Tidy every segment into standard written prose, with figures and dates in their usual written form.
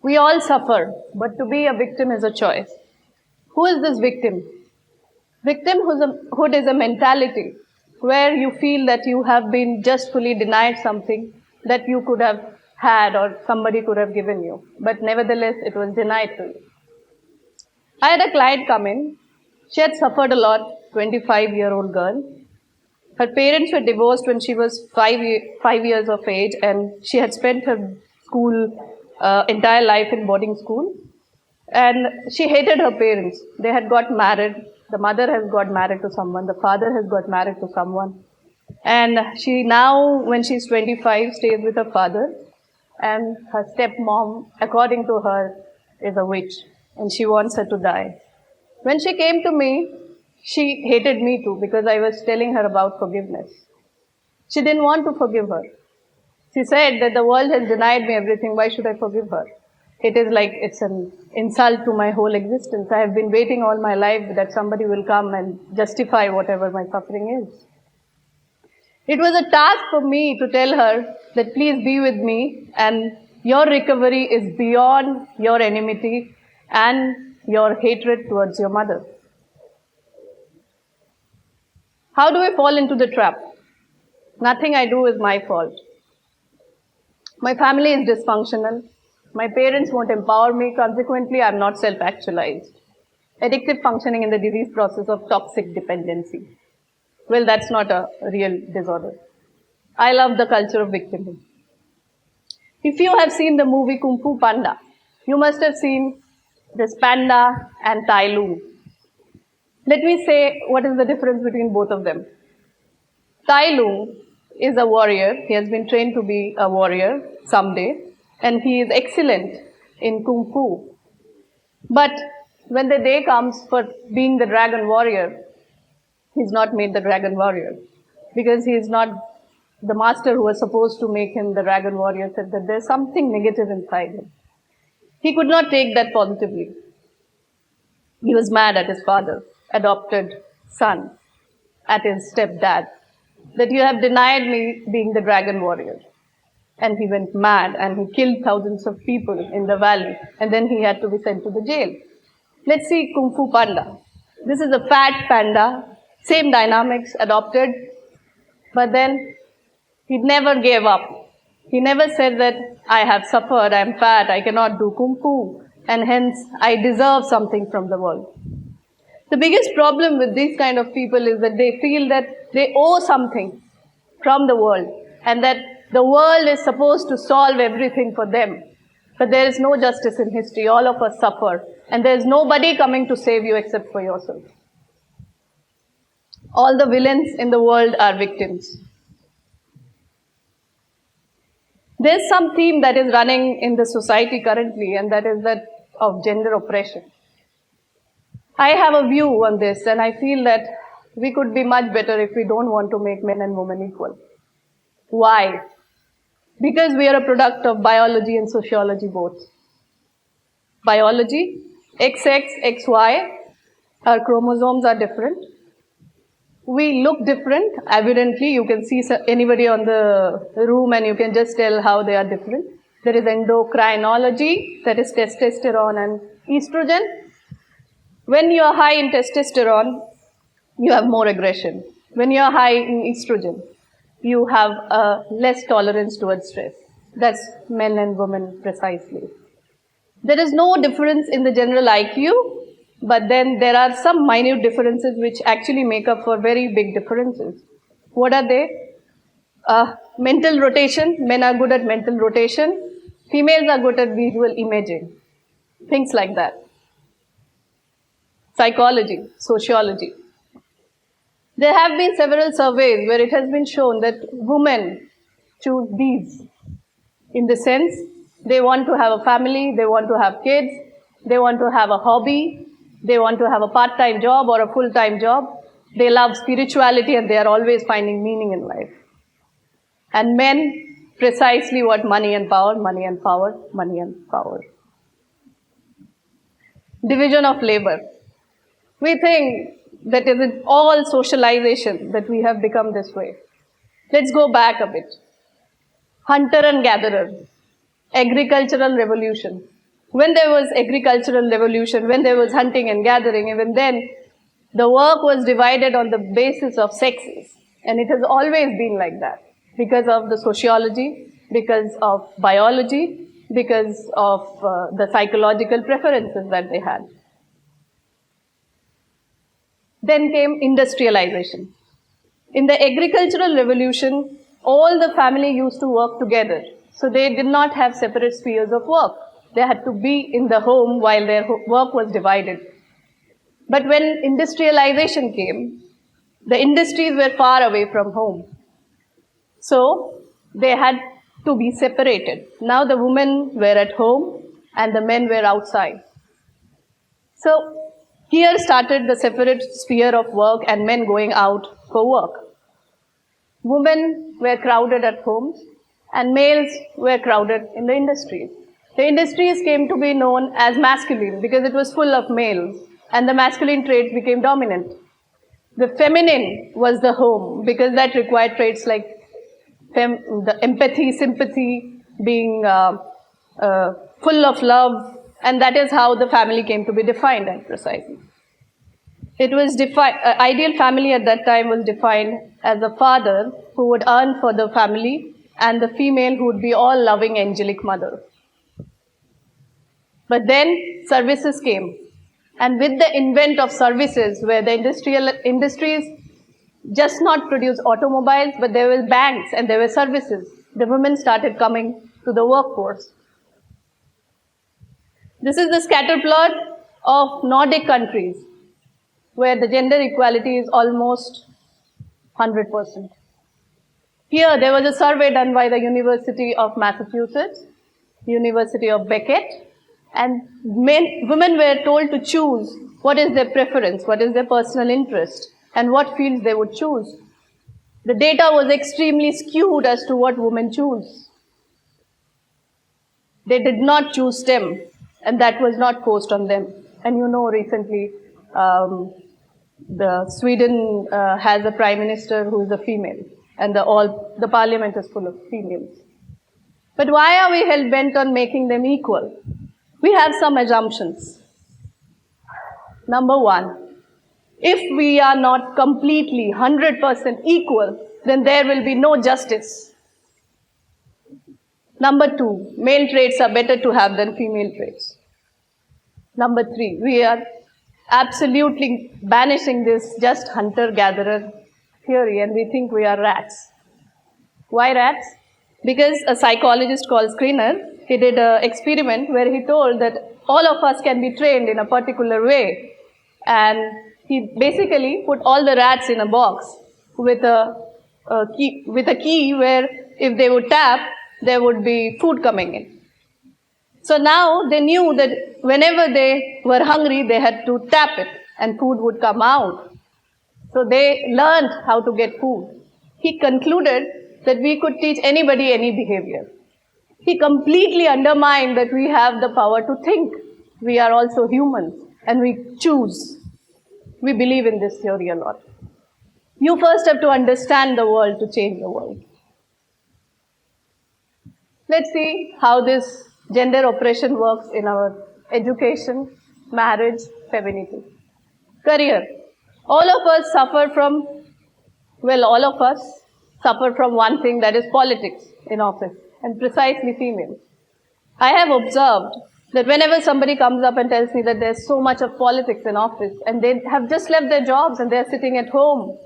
We all suffer, but to be a victim is a choice. Who is this victim? Victimhood is a mentality where you feel that you have been justfully denied something that you could have had or somebody could have given you, but nevertheless it was denied to you. I had a client come in. She had suffered a lot, 25-year-old girl. Her parents were divorced when she was 5 years of age, and she had spent her entire life in boarding school. And she hated her parents. They had got married. The mother has got married to someone. The father has got married to someone. And she now, when she's 25, stays with her father. And her stepmom, according to her, is a witch. And she wants her to die. When she came to me, she hated me too because I was telling her about forgiveness. She didn't want to forgive her. She said that the world has denied me everything. Why should I forgive her? It is like it's an insult to my whole existence. I have been waiting all my life that somebody will come and justify whatever my suffering is. It was a task for me to tell her that please be with me and your recovery is beyond your enmity and your hatred towards your mother. How do I fall into the trap? Nothing I do is my fault. My family is dysfunctional. My parents won't empower me. Consequently, I'm not self-actualized. Addictive functioning in the disease process of toxic dependency. Well, that's not a real disorder. I love the culture of victimhood. If you have seen the movie Kung Fu Panda, you must have seen this panda and Tai Lung. Let me say what is the difference between both of them. Tai Lung is a warrior. He has been trained to be a warrior someday, and he is excellent in Kung Fu. But when the day comes for being the dragon warrior, he's not made the dragon warrior because he is not the master who was supposed to make him the dragon warrior said that there's something negative inside him. He could not take that positively. He was mad at his father, adopted son, at his stepdad, that you have denied me being the dragon warrior. And he went mad and he killed thousands of people in the valley, and then he had to be sent to the jail. Let's see Kung Fu Panda. This is a fat panda, same dynamics, adopted, but then he never gave up. He never said that I have suffered, I am fat, I cannot do Kung Fu, and hence I deserve something from the world. The biggest problem with these kind of people is that they feel that they owe something from the world and that the world is supposed to solve everything for them. But there is no justice in history. All of us suffer and there is nobody coming to save you except for yourself. All the villains in the world are victims. There's some theme that is running in the society currently, and that is that of gender oppression. I have a view on this, and I feel that we could be much better if we don't want to make men and women equal. Why? Because we are a product of biology and sociology both. Biology, XX, XY, our chromosomes are different. We look different, evidently. You can see anybody on the room and you can just tell how they are different. There is endocrinology, that is testosterone and estrogen. When you are high in testosterone, you have more aggression. When you are high in estrogen, you have less tolerance towards stress. That's men and women precisely. There is no difference in the general IQ, but then there are some minute differences which actually make up for very big differences. What are they? Mental rotation. Men are good at mental rotation. Females are good at visual imaging. Things like that. Psychology, sociology. There have been several surveys where it has been shown that women choose these. In the sense, they want to have a family, they want to have kids, they want to have a hobby, they want to have a part-time job or a full-time job. They love spirituality and they are always finding meaning in life. And men, precisely what? Money and power, money and power, money and power. Division of labor. We think that is it all socialization that we have become this way. Let's go back a bit. Hunter and gatherer, agricultural revolution. When there was agricultural revolution, when there was hunting and gathering, even then, the work was divided on the basis of sexes. And it has always been like that because of the sociology, because of biology, because of the psychological preferences that they had. Then came industrialization. In the agricultural revolution, all the family used to work together. So they did not have separate spheres of work. They had to be in the home while their work was divided. But when industrialization came, the industries were far away from home. So they had to be separated. Now the women were at home and the men were outside. So here started the separate sphere of work and men going out for work. Women were crowded at homes and males were crowded in the industries. The industries came to be known as masculine because it was full of males and the masculine traits became dominant. The feminine was the home because that required traits like the empathy, sympathy, being full of love, and that is how the family came to be defined and precisely. It was ideal family at that time was defined as a father who would earn for the family and the female who would be all loving angelic mother. But then services came. And with the invent of services, where the industries just not produced automobiles, but there were banks and there were services, the women started coming to the workforce. This is the scatter plot of Nordic countries, where the gender equality is almost 100%. Here, there was a survey done by the University of Massachusetts, University of Beckett, and women were told to choose what is their preference, what is their personal interest, and what fields they would choose. The data was extremely skewed as to what women choose. They did not choose STEM, and that was not forced on them. And you know, recently, Sweden has a prime minister who is a female, and the parliament is full of females. But why are we hell-bent on making them equal? We have some assumptions. Number one, if we are not completely 100% equal, then there will be no justice. Number two, male traits are better to have than female traits. Number three, we are absolutely banishing this just hunter-gatherer theory and we think we are rats. Why rats? Because a psychologist called Skinner, he did an experiment where he told that all of us can be trained in a particular way. And he basically put all the rats in a box with a key where if they would tap, there would be food coming in. So now they knew that whenever they were hungry, they had to tap it and food would come out. So they learned how to get food. He concluded that we could teach anybody any behavior. He completely undermined that we have the power to think. We are also humans and we choose. We believe in this theory a lot. You first have to understand the world to change the world. Let's see how this gender oppression works in our education, marriage, femininity. Career. All of us suffer from one thing, that is politics in office, and precisely females. I have observed that whenever somebody comes up and tells me that there's so much of politics in office, and they have just left their jobs and they're sitting at home,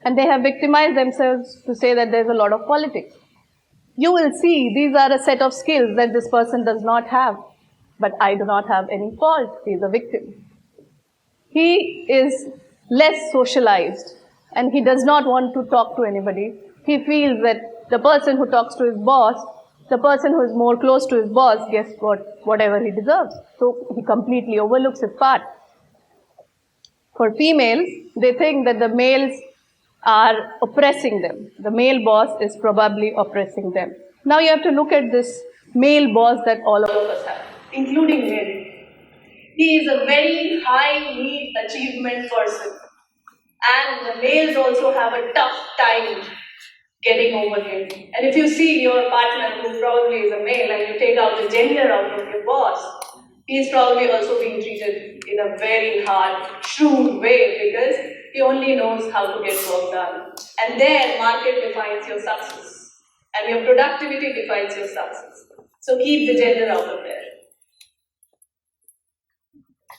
and they have victimized themselves to say that there's a lot of politics. You will see these are a set of skills that this person does not have. But I do not have any fault. He is a victim. He is less socialized and he does not want to talk to anybody. He feels that the person who talks to his boss, the person who is more close to his boss, gets whatever he deserves. So he completely overlooks his part. For females, they think that the males are oppressing them. The male boss is probably oppressing them. Now you have to look at this male boss that all of us have, including men. He is a very high need achievement person. And the males also have a tough time getting over him. And if you see your partner who probably is a male and you take out the gender out of your boss, He's probably also being treated in a very hard, shrewd way because he only knows how to get work done. And there, market defines your success. And your productivity defines your success. So keep the gender out of there.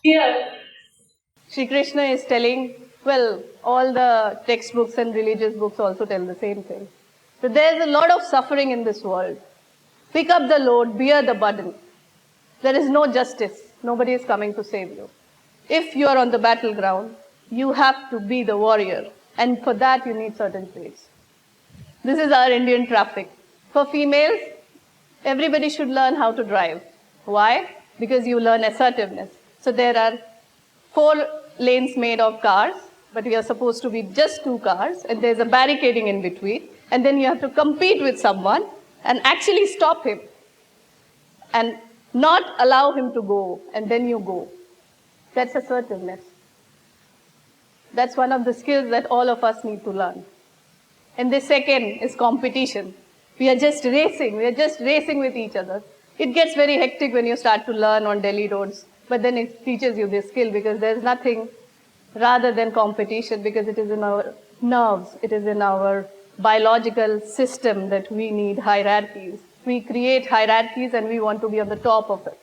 Here, Shri Krishna is telling, well, all the textbooks and religious books also tell the same thing. But there's a lot of suffering in this world. Pick up the load, bear the burden. There is no justice. Nobody is coming to save you. If you are on the battleground, you have to be the warrior. And for that, you need certain traits. This is our Indian traffic. For females, everybody should learn how to drive. Why? Because you learn assertiveness. So there are 4 lanes made of cars, but we are supposed to be just 2 cars, and there's a barricading in between. And then you have to compete with someone and actually stop him. And not allow him to go, and then you go. That's assertiveness. That's one of the skills that all of us need to learn. And the second is competition. We are just racing with each other. It gets very hectic when you start to learn on Delhi roads, but then it teaches you this skill because there's nothing rather than competition, because it is in our nerves, it is in our biological system that we need hierarchies. We create hierarchies and we want to be on the top of it.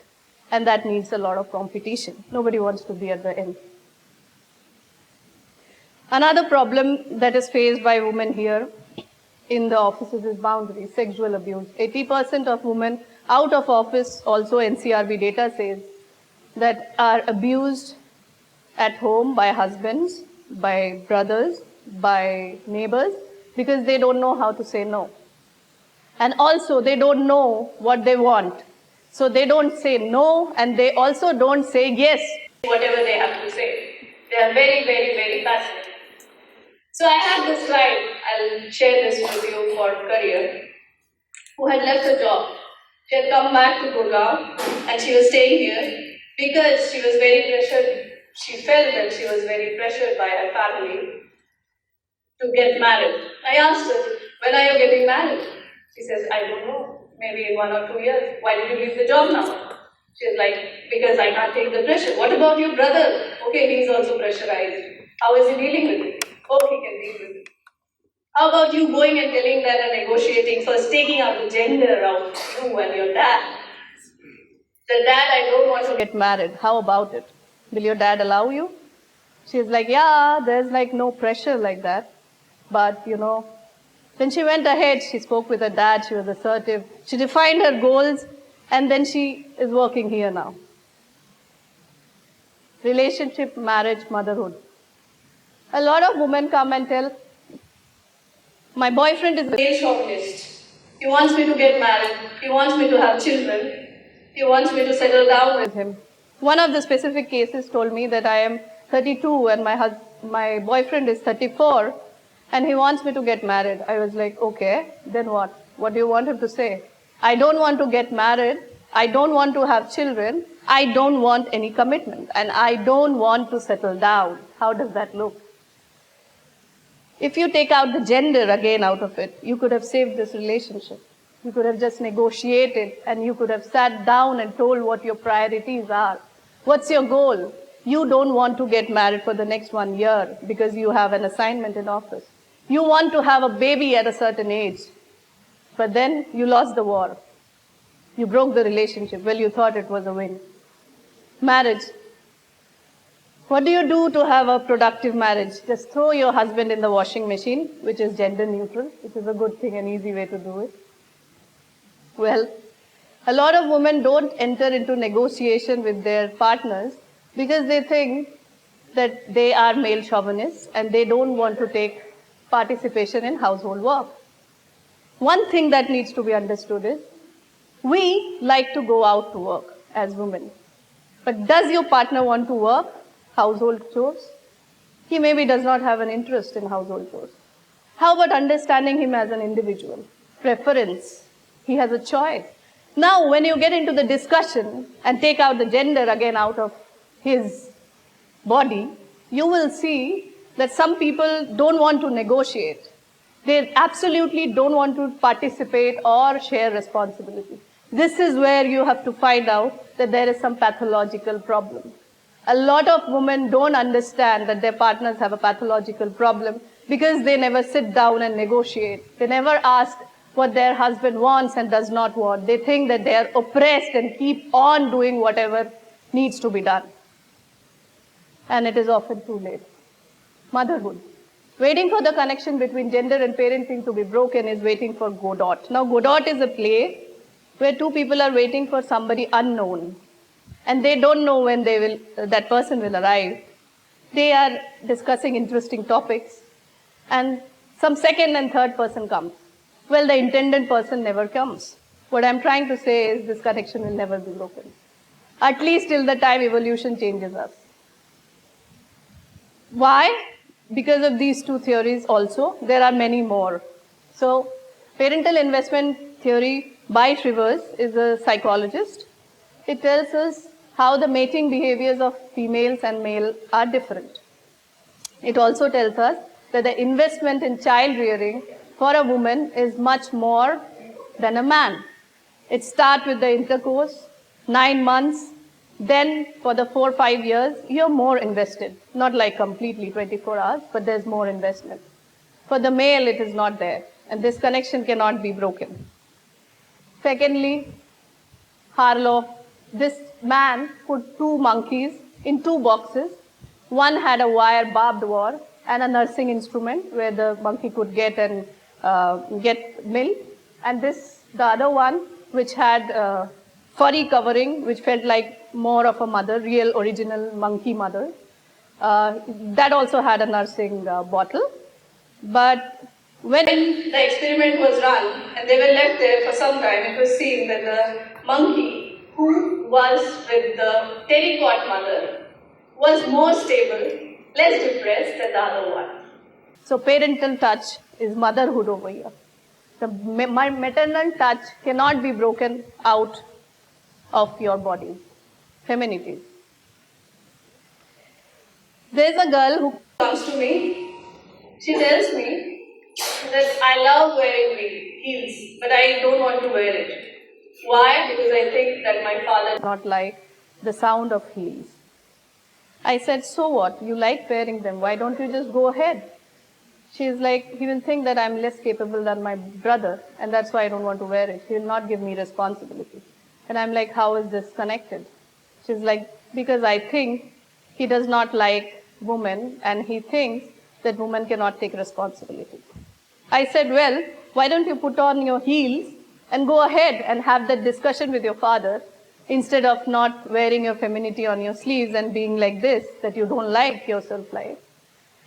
And that needs a lot of competition. Nobody wants to be at the end. Another problem that is faced by women here in the offices is boundaries, sexual abuse. 80% of women out of office, also NCRB data says, that are abused at home by husbands, by brothers, by neighbors, because they don't know how to say no. And also, they don't know what they want. So they don't say no, and they also don't say yes, whatever they have to say. They are very, very, very passive. So I have this client, I'll share this with you for career, who had left her job. She had come back to Gurgaon, and she was staying here because she was very pressured. She felt that she was very pressured by her family to get married. I asked her, when are you getting married? She says, I don't know, maybe in 1 or 2 years. Why did you leave the job now? She's like, because I can't take the pressure. What about your brother? Okay, he's also pressurized. How is he dealing with it? Oh, he can deal with it. How about you going and telling that and negotiating, first taking out the gender of you and your dad? The dad, I don't want to get married. How about it? Will your dad allow you? She's like, yeah, there's like no pressure like that. But, then she went ahead, she spoke with her dad, she was assertive, she defined her goals, and then she is working here now. Relationship, marriage, motherhood. A lot of women come and tell, my boyfriend is a male chauvinist. He wants me to get married, he wants me to have children, he wants me to settle down with him. One of the specific cases told me that I am 32 and my boyfriend is 34, and he wants me to get married. I was like, okay, then what? What do you want him to say? I don't want to get married. I don't want to have children. I don't want any commitment. And I don't want to settle down. How does that look? If you take out the gender again out of it, you could have saved this relationship. You could have just negotiated and you could have sat down and told what your priorities are. What's your goal? You don't want to get married for the next 1 year because you have an assignment in office. You want to have a baby at a certain age, but then you lost the war. You broke the relationship. Well, you thought it was a win. Marriage. What do you do to have a productive marriage? Just throw your husband in the washing machine, which is gender neutral, which is a good thing, an easy way to do it. Well, a lot of women don't enter into negotiation with their partners because they think that they are male chauvinists and they don't want to take participation in household work. One thing that needs to be understood is, we like to go out to work as women. But does your partner want to work household chores? He maybe does not have an interest in household chores. How about understanding him as an individual? Preference. He has a choice. Now, when you get into the discussion and take out the gender again out of his body, you will see that some people don't want to negotiate. They absolutely don't want to participate or share responsibility. This is where you have to find out that there is some pathological problem. A lot of women don't understand that their partners have a pathological problem because they never sit down and negotiate. They never ask what their husband wants and does not want. They think that they are oppressed and keep on doing whatever needs to be done. And it is often too late. Motherhood. Waiting for the connection between gender and parenting to be broken is waiting for Godot. Now, Godot is a play where two people are waiting for somebody unknown. And they don't know when that person will arrive. They are discussing interesting topics. And some second and third person comes. Well, the intended person never comes. What I'm trying to say is this connection will never be broken. At least till the time evolution changes us. Why? Because of these two theories also. There are many more. So, parental investment theory by Shrivers is a psychologist. It tells us how the mating behaviors of females and male are different. It also tells us that the investment in child rearing for a woman is much more than a man. It starts with the intercourse, 9 months, then for the 4 or 5 years, you're more invested. Not like completely 24 hours, but there's more investment. For the male, it is not there, and this connection cannot be broken. Secondly, Harlow, this man put 2 monkeys in 2 boxes. One had a wire barbed wire and a nursing instrument where the monkey could get milk, and the other one which had furry covering, which felt like more of a mother, real original monkey mother. That also had a nursing bottle. But when the experiment was run and they were left there for some time, it was seen that the monkey who was with the terracotta mother was more stable, less depressed than the other one. So parental touch is motherhood over here. My maternal touch cannot be broken out of your body. Femininity. There's a girl who comes to me. She tells me that I love wearing heels, but I don't want to wear it. Why? Because I think that my father does not like the sound of heels. I said, so what? You like wearing them. Why don't you just go ahead? She's like, he will think that I'm less capable than my brother, and that's why I don't want to wear it. He will not give me responsibility. And I'm like, how is this connected? She's like, because I think he does not like women, and he thinks that women cannot take responsibility. I said, well, why don't you put on your heels and go ahead and have that discussion with your father instead of not wearing your femininity on your sleeves and being like this, that you don't like yourself like.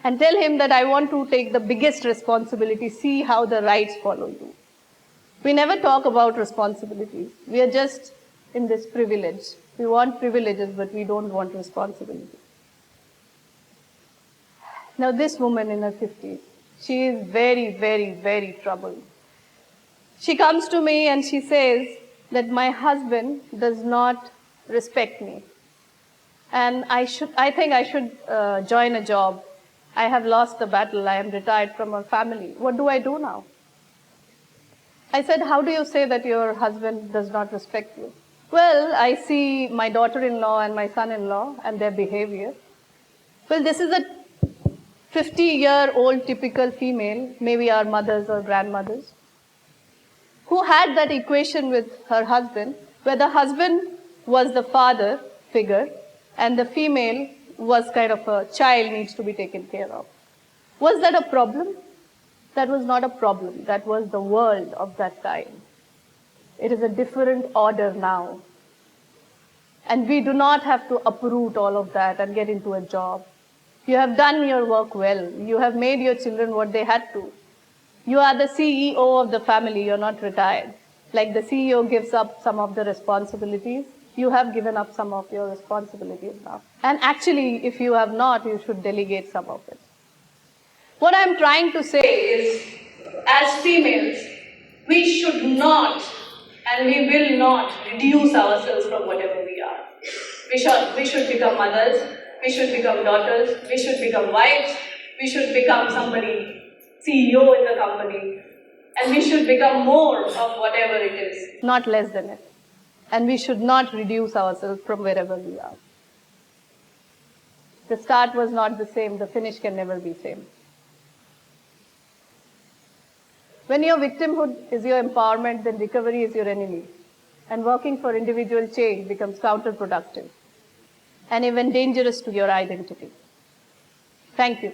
And tell him that I want to take the biggest responsibility, see how the rights follow you. We never talk about responsibilities. We are just in this privilege. We want privileges, but we don't want responsibility. Now this woman in her 50s, she is very, very, very troubled. She comes to me and she says that my husband does not respect me. And I think I should join a job. I have lost the battle. I am retired from our family. What do I do now? I said, how do you say that your husband does not respect you? Well, I see my daughter-in-law and my son-in-law and their behavior. Well, this is a 50-year-old typical female, maybe our mothers or grandmothers, who had that equation with her husband, where the husband was the father figure and the female was kind of a child needs to be taken care of. Was that a problem? That was not a problem. That was the world of that time. It is a different order now. And we do not have to uproot all of that and get into a job. You have done your work well. You have made your children what they had to. You are the CEO of the family. You're not retired. Like the CEO gives up some of the responsibilities, you have given up some of your responsibilities now. And actually, if you have not, you should delegate some of it. What I'm trying to say is, as females, we should not and we will not reduce ourselves from whatever we are. We should become mothers, we should become daughters, we should become wives, we should become somebody, CEO in the company, and we should become more of whatever it is, not less than it. and we should not reduce ourselves from wherever we are. The start was not the same, the finish can never be same. When your victimhood is your empowerment, then recovery is your enemy, and working for individual change becomes counterproductive and even dangerous to your identity. Thank you.